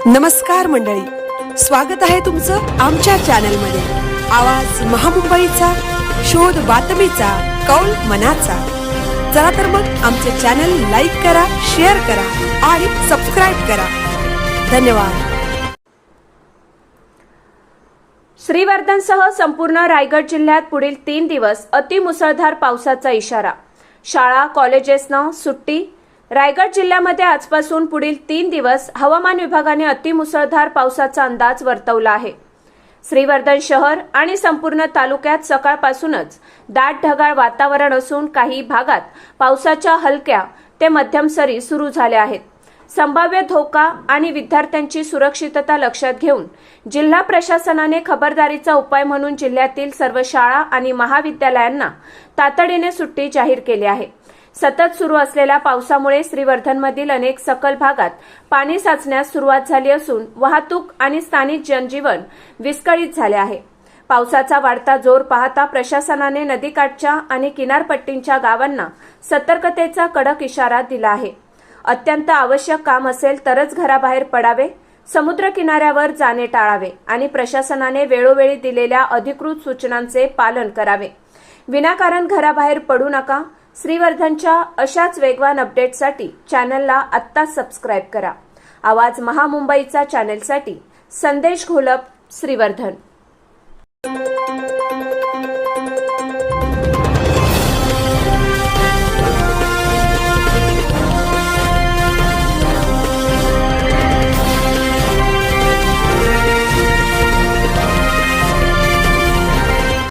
नमस्कार मंडळी, स्वागत आहे तुमचं आमच्या चॅनलमध्ये। आवाज महामुंबईचा, शोध बातमीचा, कौल मनाचा। चला तर मग आमचे चॅनल लाईक करा, शेअर करा आणि सबस्क्राइब करा। धन्यवाद। श्रीवर्धनसह संपूर्ण रायगड जिल्ह्यात पुढील 3 दिवस अतिमुसळधार पावसाचा इशारा। शाळा कॉलेजेसना सुट्टी। रायगड जिल्ह्यामध्ये आजपासून पुढील 3 दिवस हवामान विभागाने अतिमुसळधार पावसाचा अंदाज वर्तवला आहे। श्रीवर्धन शहर आणि संपूर्ण तालुक्यात सकाळपासूनच दाट ढगाळ वातावरण असून काही भागात पावसाच्या हलक्या ते मध्यम सरी सुरू झाल्या आहेत। संभाव्य धोका आणि विद्यार्थ्यांची सुरक्षितता लक्षात घेऊन जिल्हा प्रशासनाने खबरदारीचा उपाय म्हणून जिल्ह्यातील सर्व शाळा आणि महाविद्यालयांना तातडीने सुट्टी जाहीर केली आहे। सतत सुरू असलेल्या पावसामुळे श्रीवर्धनमधील अनेक सखल भागात पाणी साचण्यास सुरुवात झाली असून वाहतूक आणि स्थानिक जनजीवन विस्कळीत झाले आहे। पावसाचा वाढता जोर पाहता प्रशासनाने नदीकाठच्या आणि किनारपट्टींच्या गावांना सतर्कतेचा कडक इशारा दिला आहे। अत्यंत आवश्यक काम असेल तरच घराबाहेर पडावे, समुद्र किनाऱ्यावर जाणे टाळावे आणि प्रशासनाने वेळोवेळी दिलेल्या अधिकृत सूचनांचे पालन करावे। विनाकारण घराबाहेर पडू नका। श्रीवर्धनच्या अशाच वेगवान अपडेट्ससाठी चॅनलला आत्ताच सबस्क्राइब करा। आवाज महामुंबईचा चॅनलसाठी संदेश घोलप, श्रीवर्धन।